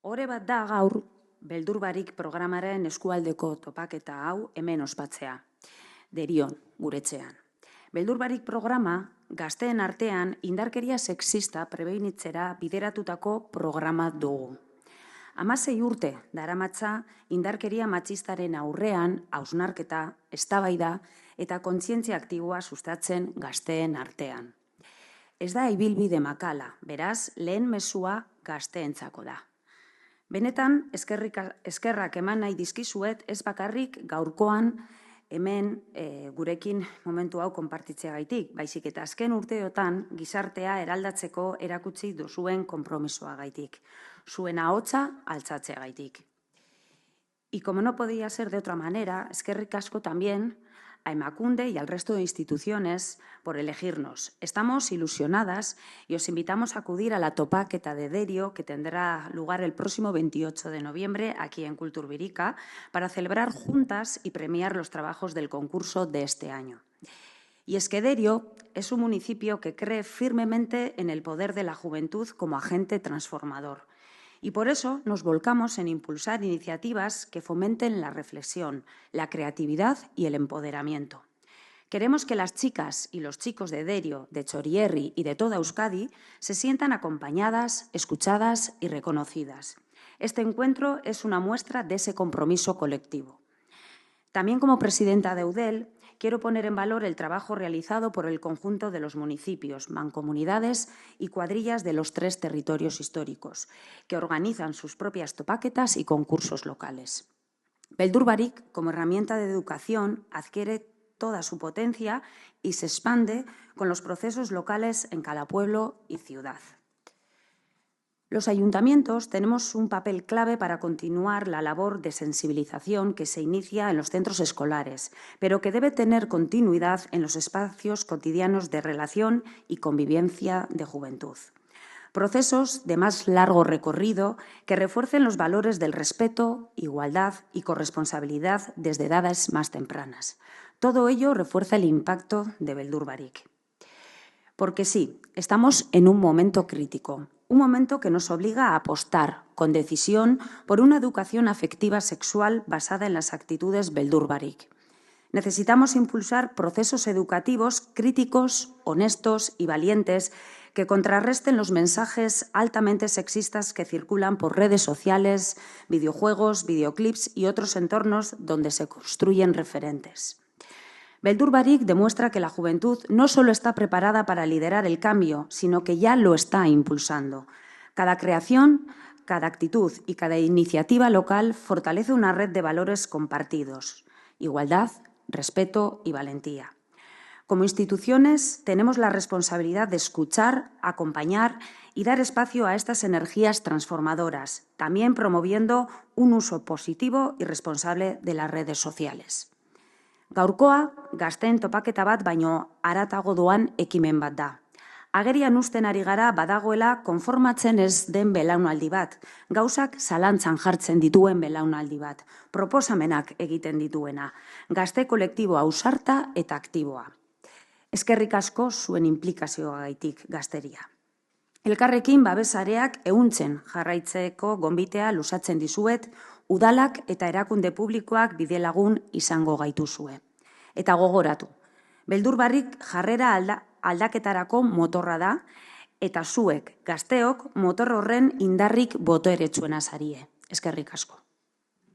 Ore bat da gaur, Beldur Barik programaren eskualdeko topaketa hau hemen ospatzea. Derion, guretzean. Beldur Barik programa gazteen artean indarkeria sexista prebeinitzera bideratutako programa dugu. 16 urte daramatza indarkeria matxistaren aurrean hausnarketa, eztabaida eta kontzientzia aktiboa sustatzen gazteen artean. Ez da ibilbide makala, beraz, lehen mezua gazteentzako da. Benetan, eskerrak eman nahi dizkizuet, ez bakarrik gaurkoan hemen gurekin momentu hau konpartitzeagaitik, baizik eta azken urteotan gizartea eraldatzeko erakutsi duzuen konpromisoagaitik, zuen ahotsa altzatzeagaitik. Y como no podía ser de otra manera, eskerrik asko también a Emakunde y al resto de instituciones por elegirnos. Estamos ilusionadas y os invitamos a acudir a la topaqueta de Derio que tendrá lugar el próximo 28 de noviembre aquí en Kulturbirika para celebrar juntas y premiar los trabajos del concurso de este año. Y es que Derio es un municipio que cree firmemente en el poder de la juventud como agente transformador. Y por eso nos volcamos en impulsar iniciativas que fomenten la reflexión, la creatividad y el empoderamiento. Queremos que las chicas y los chicos de Derio, de Txorierri y de toda Euskadi se sientan acompañadas, escuchadas y reconocidas. Este encuentro es una muestra de ese compromiso colectivo. También como presidenta de Eudel, quiero poner en valor el trabajo realizado por el conjunto de los municipios, mancomunidades y cuadrillas de los 3 territorios históricos, que organizan sus propias topaquetas y concursos locales. Beldur Barik, como herramienta de educación, adquiere toda su potencia y se expande con los procesos locales en cada pueblo y ciudad. Los ayuntamientos tenemos un papel clave para continuar la labor de sensibilización que se inicia en los centros escolares, pero que debe tener continuidad en los espacios cotidianos de relación y convivencia de juventud. Procesos de más largo recorrido que refuercen los valores del respeto, igualdad y corresponsabilidad desde edades más tempranas. Todo ello refuerza el impacto de Beldur Barik. Porque sí, estamos en un momento crítico. Un momento que nos obliga a apostar con decisión por una educación afectiva sexual basada en las actitudes Beldur Barik. Necesitamos impulsar procesos educativos críticos, honestos y valientes que contrarresten los mensajes altamente sexistas que circulan por redes sociales, videojuegos, videoclips y otros entornos donde se construyen referentes. Beldur Barik demuestra que la juventud no solo está preparada para liderar el cambio, sino que ya lo está impulsando. Cada creación, cada actitud y cada iniciativa local fortalece una red de valores compartidos: igualdad, respeto y valentía. Como instituciones tenemos la responsabilidad de escuchar, acompañar y dar espacio a estas energías transformadoras, también promoviendo un uso positivo y responsable de las redes sociales. Gaurkoa, gazteen topaketa bat baino haratago doan ekimen bat da. Agerian uzten ari gara badagoela konformatzen ez den belaunaldi bat, gauzak zalantzan jartzen dituen belaunaldi bat, proposamenak egiten dituena, gazte kolektibo ausarta eta aktiboa. Eskerrik asko zuen inplikazioagaitik gazteria. Elkarrekin babesareak ehuntzen jarraitzeko gonbitea luzatzen dizuet, udalak eta erakunde publikoak bidelagun izango gaituzue. Eta gogoratu, Beldur Barik jarrera aldaketarako motorra da, eta zuek, gazteok, motor horren indarrik boteretsuena zarie. Eskerrik asko.